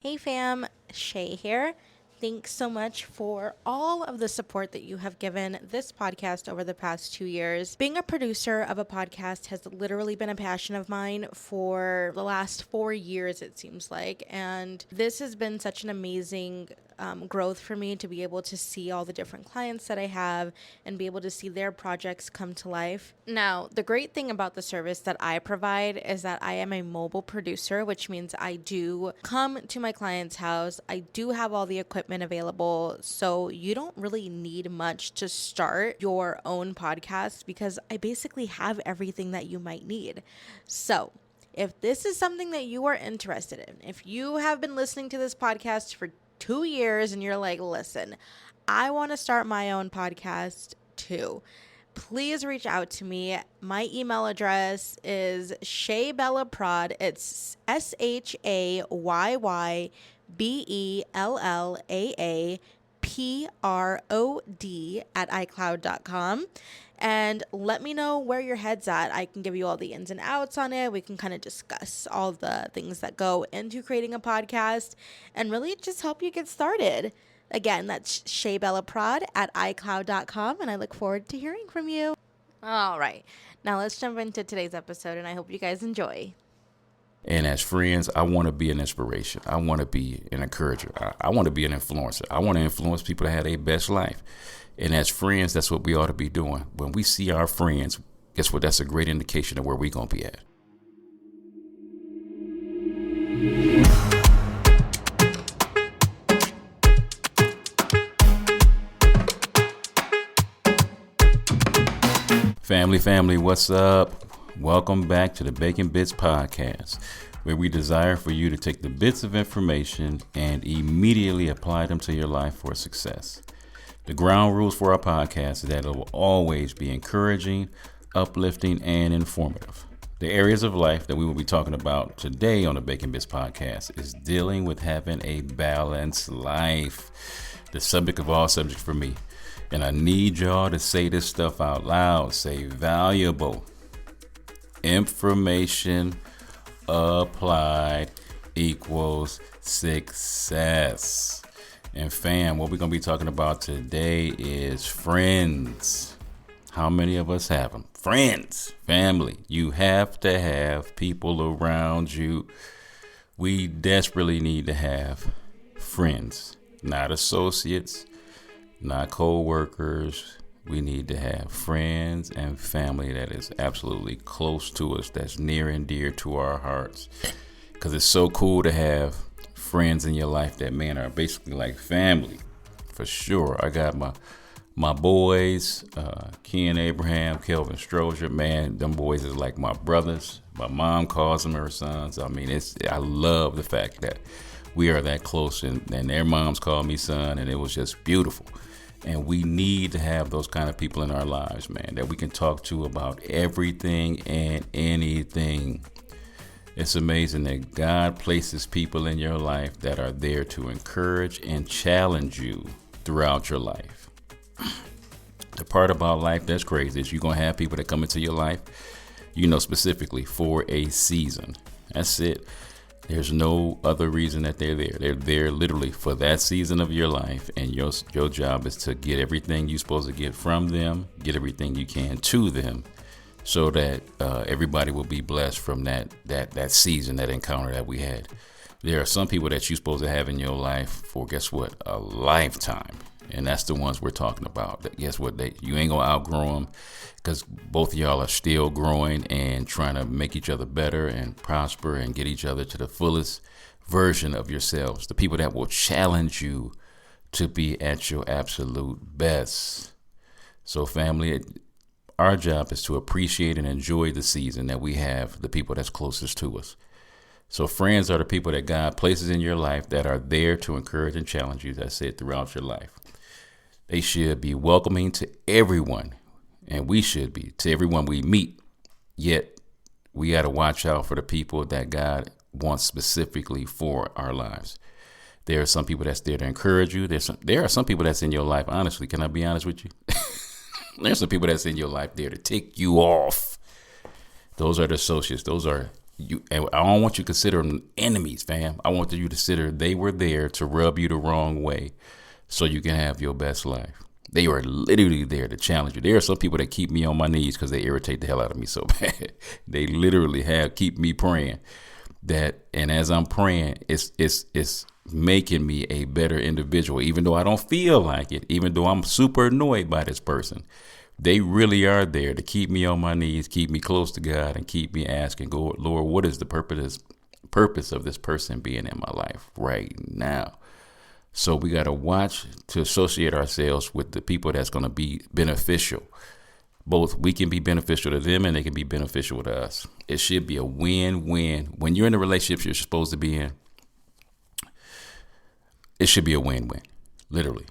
Hey fam, Shay here. Thanks so much for all of the support that you have given this podcast over the past 2 years. Being a producer of a podcast has literally been a passion of mine for the last 4 years, it seems like. And this has been such an amazing growth for me to be able to see all the different clients that I have and be able to see their projects come to life. Now, the great thing about the service that I provide is that I am a mobile producer, which means I do come to my client's house. I do have all the equipment available, so you don't really need much to start your own podcast because I basically have everything that you might need. So, if this is something that you are interested in, if you have been listening to this podcast for 2 years and you're like, listen, I want to start my own podcast too, please reach out to me. My email address is ShayyBellaa It's ShayyBellaa at iCloud.com. And let me know where your head's at. I can give you all the ins and outs on it. We can kind of discuss all the things that go into creating a podcast and really just help you get started. Again, that's ShayyBellaa at iCloud.com, and I look forward to hearing from you. All right, now let's jump into today's episode, and I hope you guys enjoy. And as friends, I want to be an inspiration. I want to be an encourager. I want to be an influencer. I want to influence people to have their best life. And as friends, that's what we ought to be doing. When we see our friends, guess what? That's a great indication of where we're going to be at. Family, what's up? Welcome back to the Bacon Bits Podcast, where we desire for you to take the bits of information and immediately apply them to your life for success. The ground rules for our podcast is that it will always be encouraging, uplifting, and informative. The areas of life that we will be talking about today on the Bacon Bits Podcast is dealing with having a balanced life, the subject of all subjects for me. And I need y'all to say this stuff out loud. Say valuable information applied equals success. And fam, what we're going to be talking about today is friends. How many of us have them? Friends, family. You have to have people around you. We desperately need to have friends, not associates, not co-workers. We need to have friends and family that is absolutely close to us, that's near and dear to our hearts. Because it's so cool to have friends in your life that, man, are basically like family. For sure. I got my boys, Ken Abraham, Kelvin Strozier. Man, them boys is like my brothers. My mom calls them her sons. I mean, I love the fact that we are that close, and their moms call me son, and it was just beautiful. And we need to have those kind of people in our lives, man, that we can talk to about everything and anything. It's amazing that God places people in your life that are there to encourage and challenge you throughout your life. The part about life that's crazy is you're going to have people that come into your life, specifically for a season. That's it. There's no other reason that they're there. They're there literally for that season of your life, and your job is to get everything you're supposed to get from them, get everything you can to them, so that everybody will be blessed from that season, that encounter that we had. There are some people that you're supposed to have in your life for, guess what, a lifetime. And that's the ones we're talking about. Guess what, you ain't going to outgrow them, because both of y'all are still growing and trying to make each other better and prosper and get each other to the fullest version of yourselves. The people that will challenge you to be at your absolute best. So family, our job is to appreciate and enjoy the season that we have, the people that's closest to us. So friends are the people that God places in your life that are there to encourage and challenge you, as I said, throughout your life. They should be welcoming to everyone, and we should be to everyone we meet. Yet we got to watch out for the people that God wants specifically for our lives. There are some people that's there to encourage you. There are some people that's in your life. Honestly, can I be honest with you? There's some people that's in your life there to tick you off. Those are the associates. Those are and I don't want you to consider them enemies, fam. I want you to consider they were there to rub you the wrong way so you can have your best life. They were literally there to challenge you. There are some people that keep me on my knees because they irritate the hell out of me so bad. They literally keep me praying that, and as I'm praying, it's making me a better individual, even though I don't feel like it, even though I'm super annoyed by this person. They really are there to keep me on my knees, keep me close to God, and keep me asking, "Go, Lord, what is the purpose of this person being in my life right now?" So we got to watch to associate ourselves with the people that's going to be beneficial. Both we can be beneficial to them and they can be beneficial to us. It should be a win-win. When you're in the relationships you're supposed to be in, it should be a win-win, literally.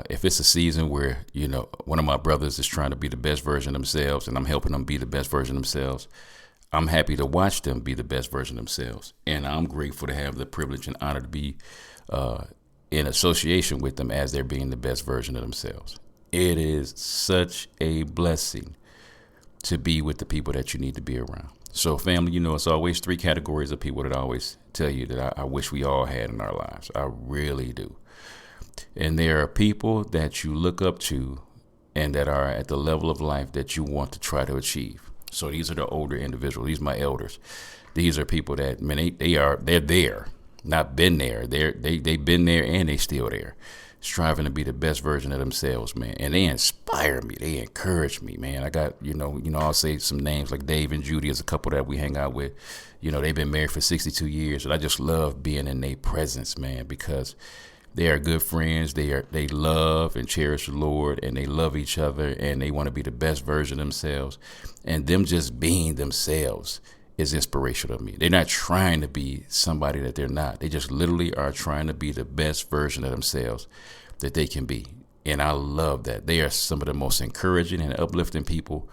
If it's a season where, one of my brothers is trying to be the best version of themselves and I'm helping them be the best version of themselves, I'm happy to watch them be the best version of themselves. And I'm grateful to have the privilege and honor to be in association with them as they're being the best version of themselves. It is such a blessing to be with the people that you need to be around. So family, it's always 3 categories of people that I always tell you that I wish we all had in our lives. I really do. And there are people that you look up to and that are at the level of life that you want to try to achieve. So these are the older individuals. These are my elders. These are people that, man, they're there. Not been there. They've been there and they still there, striving to be the best version of themselves, man. And they inspire me. They encourage me, man. I got, I'll say some names like Dave and Judy is a couple that we hang out with. They've been married for 62 years. And I just love being in their presence, man, because they are good friends. They love and cherish the Lord, and they love each other, and they want to be the best version of themselves. And them just being themselves is inspirational to me. They're not trying to be somebody that they're not. They just literally are trying to be the best version of themselves that they can be. And I love that. They are some of the most encouraging and uplifting people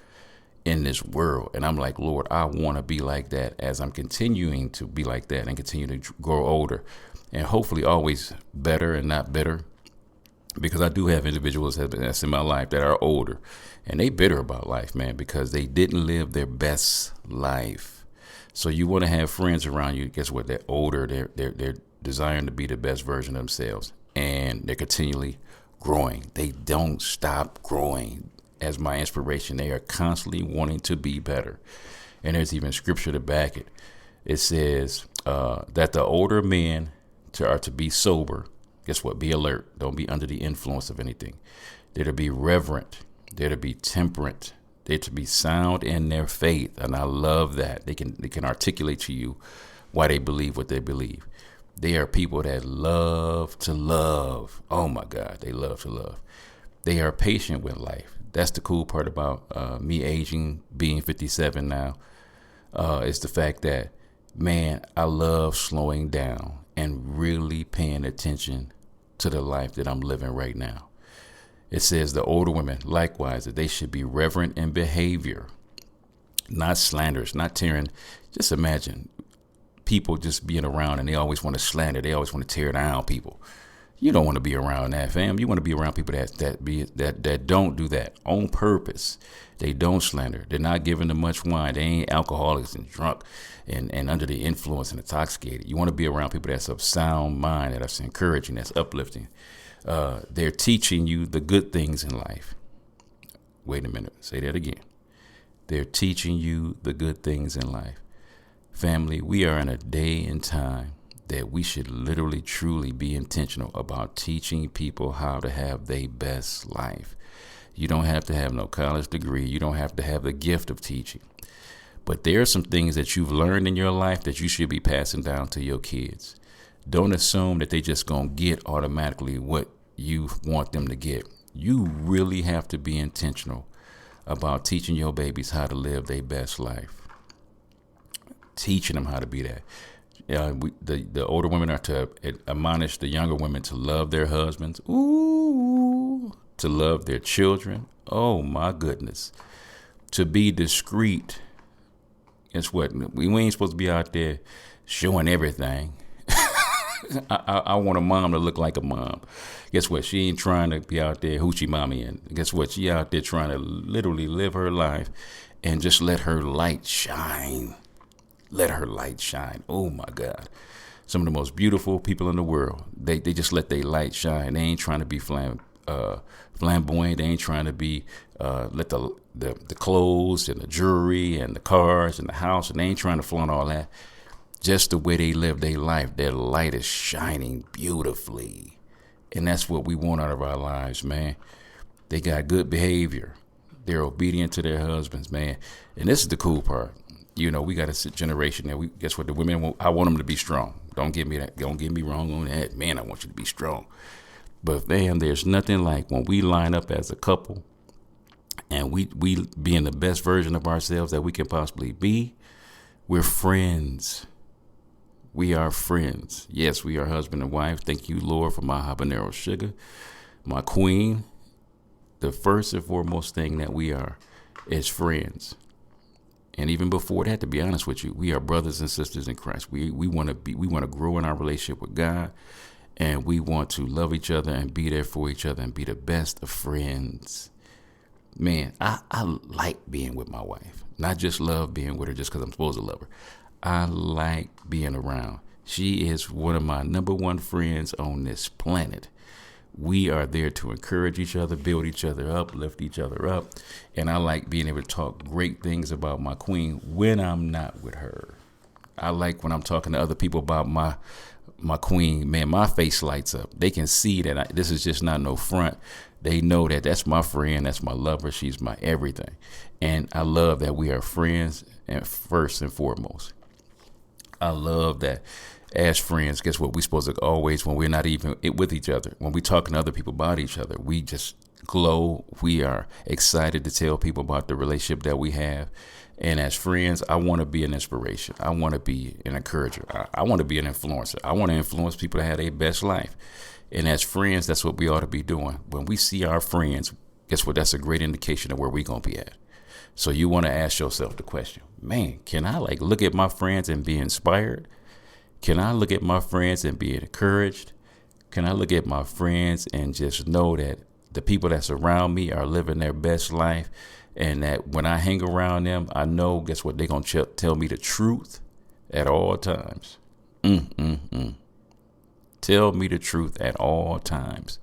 in this world. And I'm like, Lord, I want to be like that as I'm continuing to be like that and continue to grow older and hopefully always better and not bitter. Because I do have individuals that's in my life that are older and they bitter about life, man, because they didn't live their best life. So you want to have friends around you. Guess what? They're older. They're desiring to be the best version of themselves, and they're continually growing. They don't stop growing. As my inspiration, they are constantly wanting to be better. And there's even scripture to back it. It says that the older men are to be sober. Guess what? Be alert. Don't be under the influence of anything. They're to be reverent. They're to be temperate. They're to be sound in their faith. And I love that. They can articulate to you why they believe what they believe. They are people that love to love. Oh my God, they love to love. They are patient with life. That's the cool part about me aging, being 57 now, is the fact that, man, I love slowing down and really paying attention to the life that I'm living right now. It says the older women, likewise, that they should be reverent in behavior, not slanderous, not tearing. Just imagine people just being around and they always want to slander. They always want to tear down people. You don't want to be around that, fam. You want to be around people that don't do that on purpose. They don't slander. They're not giving them much wine. They ain't alcoholics and drunk and under the influence and intoxicated. You want to be around people that's of sound mind, that's encouraging, that's uplifting. They're teaching you the good things in life. Wait a minute. Say that again. They're teaching you the good things in life. Family, we are in a day and time that we should literally, truly be intentional about teaching people how to have their best life. You don't have to have no college degree. You don't have to have the gift of teaching. But there are some things that you've learned in your life that you should be passing down to your kids. Don't assume that they just gonna get automatically what you want them to get. You really have to be intentional about teaching your babies how to live their best life. Teaching them how to be that. The older women are to admonish the younger women to love their husbands. Ooh, to love their children. Oh my goodness. To be discreet. Guess what? We ain't supposed to be out there showing everything. I want a mom to look like a mom. Guess what? She ain't trying to be out there hoochie mommy. And guess what? She out there trying to literally live her life and just let her light shine. let her light shine. Oh my God. Some of the most beautiful people in the world. They just let their light shine. They ain't trying to be flamboyant. They ain't trying to be let the clothes and the jewelry and the cars and the house, and they ain't trying to flaunt all that. Just the way they live their life, their light is shining beautifully. And that's what we want out of our lives, man. They got good behavior. They're obedient to their husbands, man. And this is the cool part. You know, we got a generation that guess what, the women want, I want them to be strong. Don't get me wrong on that. Man, I want you to be strong. But man, there's nothing like when we line up as a couple and we being the best version of ourselves that we can possibly be. We're friends. We are friends. Yes, we are husband and wife. Thank you, Lord, for my habanero sugar, my queen. The first and foremost thing that we are is friends. And even before that, to be honest with you, we are brothers and sisters in Christ. We want to grow in our relationship with God, and we want to love each other and be there for each other and be the best of friends. Man, I like being with my wife. Not just love being with her just because I'm supposed to love her. I like being around. She is one of my number one friends on this planet. We are there to encourage each other, build each other up, lift each other up. And I like being able to talk great things about my queen when I'm not with her. I like when I'm talking to other people about my queen, man, my face lights up. They can see that this is just not no front. They know that that's my friend, that's my lover, she's my everything. And I love that we are friends, and first and foremost. I love that as friends, guess what? We're supposed to always, when we're not even with each other, when we're talking to other people about each other, we just glow. We are excited to tell people about the relationship that we have. And as friends, I want to be an inspiration. I want to be an encourager. I want to be an influencer. I want to influence people to have their best life. And as friends, that's what we ought to be doing. When we see our friends, guess what? That's a great indication of where we're going to be at. So you want to ask yourself the question, man, can I look at my friends and be inspired? Can I look at my friends and be encouraged? Can I look at my friends and just know that the people that's around me are living their best life, and that when I hang around them, I know, guess what, they're going to tell me the truth at all times. Tell me the truth at all times.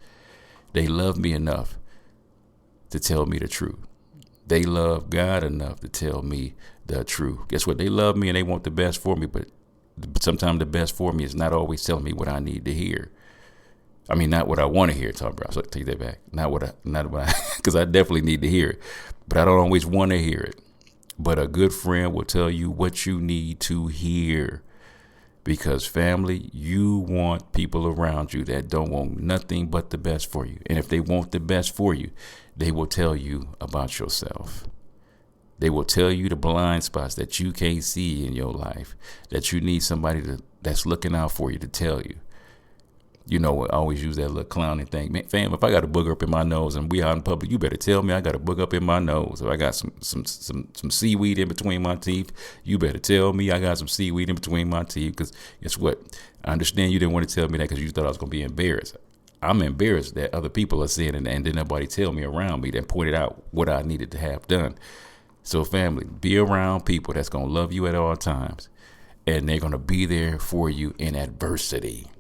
They love me enough to tell me the truth. They love God enough to tell me the truth. Guess what? They love me and they want the best for me, but sometimes the best for me is not always telling me what I need to hear. I mean, not what I want to hear, Tom Brown. So take that back. Not what I, because I definitely need to hear it, but I don't always want to hear it. But a good friend will tell you what you need to hear. Because family, you want people around you that don't want nothing but the best for you. And if they want the best for you, they will tell you about yourself. They will tell you the blind spots that you can't see in your life, that you need somebody that's looking out for you to tell you. You know, I always use that little clowning thing. Man, fam, if I got a booger up in my nose and we out in public, you better tell me I got a booger up in my nose. If I got some seaweed in between my teeth, you better tell me I got some seaweed in between my teeth. Because guess what? I understand you didn't want to tell me that because you thought I was going to be embarrassed. I'm embarrassed that other people are seeing it and didn't nobody tell me around me that pointed out what I needed to have done. So family, be around people that's going to love you at all times, and they're going to be there for you in adversity.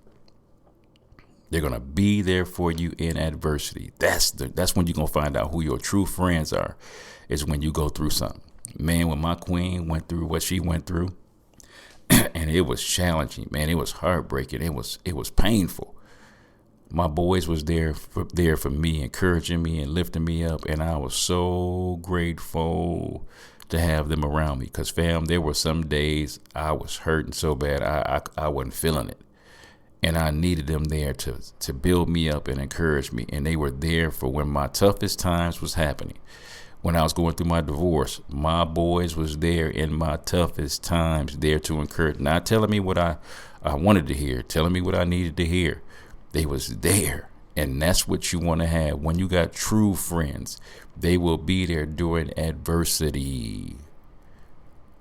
They're going to be there for you in adversity. That's when you're going to find out who your true friends are, is when you go through something. Man, when my queen went through what she went through, and it was challenging, man, it was heartbreaking. It was painful. My boys was there for me, encouraging me and lifting me up. And I was so grateful to have them around me. Because, fam, there were some days I was hurting so bad I wasn't feeling it. And I needed them there to build me up and encourage me. And they were there for when my toughest times was happening. When I was going through my divorce, my boys was there in my toughest times, there to encourage. Not telling me what I wanted to hear, telling me what I needed to hear. They was there. And that's what you want to have. When you got true friends, they will be there during adversity.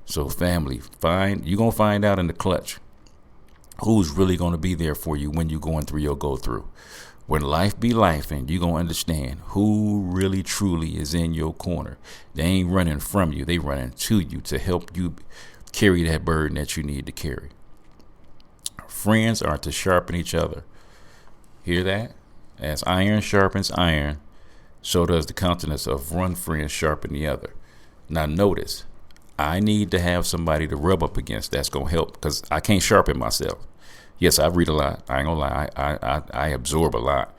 So family, you're going to find out in the clutch who's really going to be there for you when you're going through your go through. When life be life, and you're going to understand who really truly is in your corner. They ain't running from you. They running to you to help you carry that burden that you need to carry. Friends are to sharpen each other. Hear that? As iron sharpens iron, so does the countenance of one friend sharpen the other. Now notice, I need to have somebody to rub up against that's going to help, because I can't sharpen myself. Yes, I read a lot. I ain't gonna lie. I absorb a lot.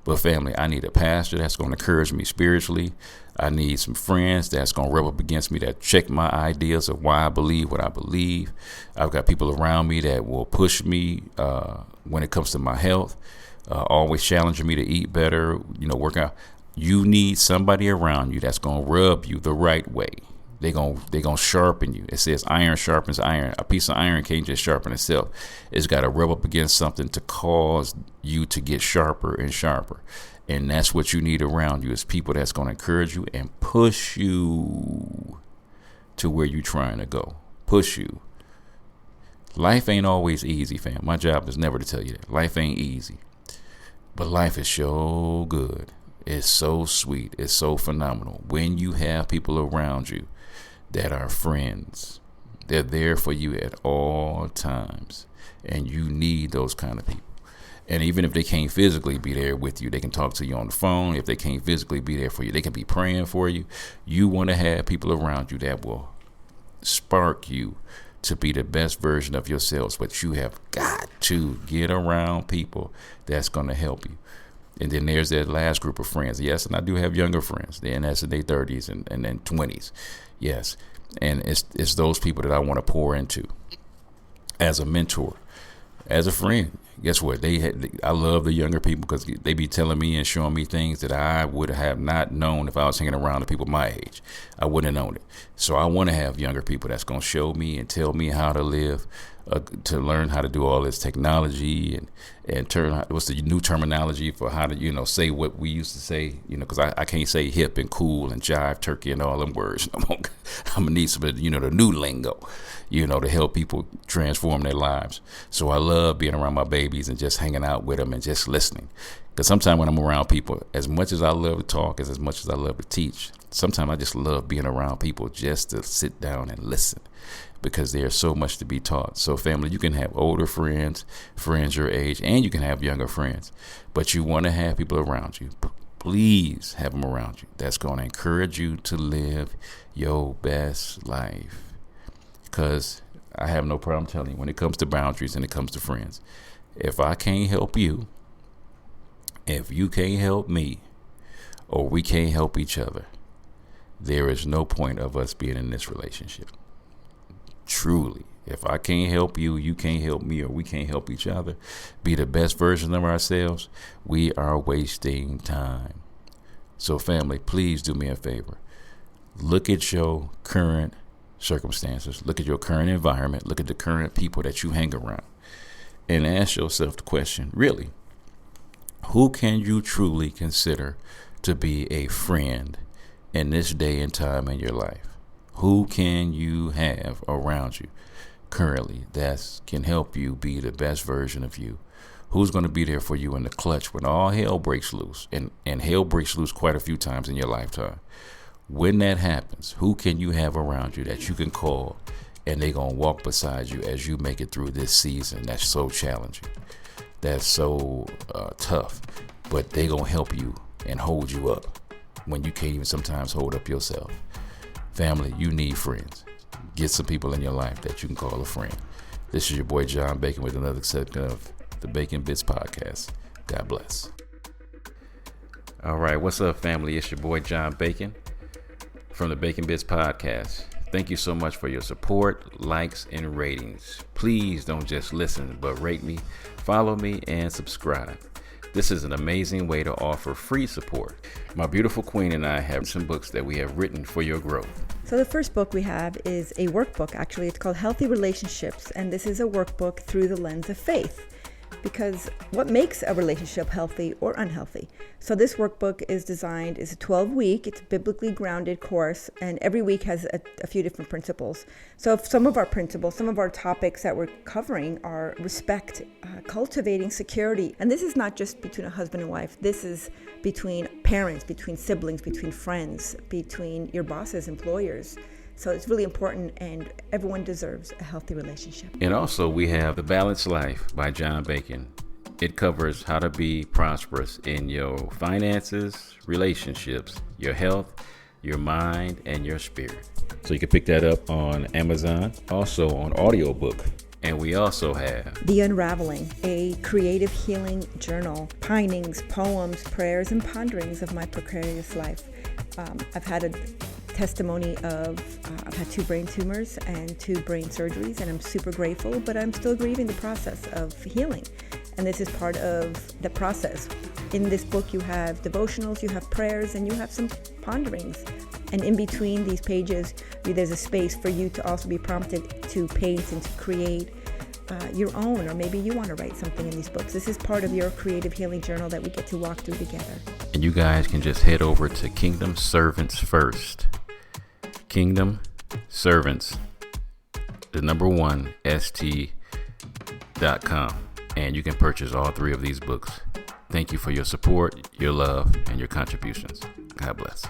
But family, I need a pastor that's going to encourage me spiritually. I need some friends that's going to rub up against me, that check my ideas of why I believe what I believe. I've got people around me that will push me when it comes to my health, always challenging me to eat better, work out. You need somebody around you that's going to rub you the right way. They're gonna sharpen you. It says iron sharpens iron. A piece of iron can't just sharpen itself. It's got to rub up against something to cause you to get sharper and sharper. And that's what you need around you, is people that's going to encourage you and push you to where you're trying to go. Push you. Life ain't always easy, fam. My job is never to tell you that. Life ain't easy. But life is so good. It's so sweet. It's so phenomenal. When you have people around you that are friends, they're there for you at all times. And you need those kind of people. And even if they can't physically be there with you, they can talk to you on the phone. If they can't physically be there for you, they can be praying for you. You want to have people around you that will spark you to be the best version of yourselves. But you have got to get around people that's going to help you. And then there's that last group of friends. Yes, and I do have younger friends. That's in their 30s and then 20s. Yes. And it's those people that I want to pour into as a mentor, as a friend. Guess what? I love the younger people because they be telling me and showing me things that I would have not known if I was hanging around the people my age. I wouldn't have known it. So I want to have younger people that's going to show me and tell me how to live, to learn how to do all this technology and what's the new terminology for how to, say what we used to say, because I can't say hip and cool and jive, turkey and all them words. I'm going to need some of, the new lingo, to help people transform their lives. So I love being around my babies and just hanging out with them and just listening. Because sometimes when I'm around people, as much as I love to talk, as much as I love to teach, sometimes I just love being around people just to sit down and listen, because there's so much to be taught. So family, you can have older friends your age, and you can have younger friends, but you want to have people around you. Please have them around you that's going to encourage you to live your best life. Because I have no problem telling you, when it comes to boundaries and it comes to friends, if I can't help you, if you can't help me, or we can't help each other, there is no point of us being in this relationship. Truly, if I can't help you, you can't help me, or we can't help each other be the best version of ourselves, we are wasting time. So family, please do me a favor. Look at your current circumstances. Look at your current environment. Look at the current people that you hang around, and ask yourself the question, really, who can you truly consider to be a friend in this day and time in your life? Who can you have around you currently that can help you be the best version of you? Who's going to be there for you in the clutch when all hell breaks loose? And hell breaks loose quite a few times in your lifetime. When that happens, who can you have around you that you can call, and they're going to walk beside you as you make it through this season that's so challenging, that's so tough, but they're going to help you and hold you up when you can't even sometimes hold up yourself. Family, you need friends. Get some people in your life that you can call a friend. This is your boy John Bacon with another segment of the Bacon Bits Podcast. God bless. All right, what's up, family? It's your boy John Bacon from the Bacon Bits Podcast. Thank you so much for your support, likes, and ratings. Please don't just listen, but rate me, follow me, and subscribe. This is an amazing way to offer free support. My beautiful queen and I have some books that we have written for your growth. So the first book we have is a workbook, actually. It's called Healthy Relationships, and this is a workbook through the lens of faith. Because what makes a relationship healthy or unhealthy? So this workbook is designed, it's a 12-week, it's a biblically grounded course, and every week has a few different principles. So if some of our principles, some of our topics that we're covering are respect, cultivating security. And this is not just between a husband and wife. This is between parents, between siblings, between friends, between your bosses, employers. So it's really important, and everyone deserves a healthy relationship. And also we have The Balanced Life by John Bacon. It covers how to be prosperous in your finances, relationships, your health, your mind, and your spirit. So you can pick that up on Amazon, also on audiobook. And we also have The Unraveling, a creative healing journal, pinings, poems, prayers, and ponderings of my precarious life. I've had a testimony of, I've had 2 brain tumors and 2 brain surgeries, and I'm super grateful, but I'm still grieving the process of healing. And this is part of the process. In this book, you have devotionals, you have prayers, and you have some ponderings. And in between these pages, there's a space for you to also be prompted to paint and to create your own, or maybe you want to write something in these books. This is part of your creative healing journal that we get to walk through together. And you guys can just head over to Kingdom Servants First. Kingdom Servants, the number 1, st.com. And you can purchase all 3 of these books. Thank you for your support, your love, and your contributions. God bless.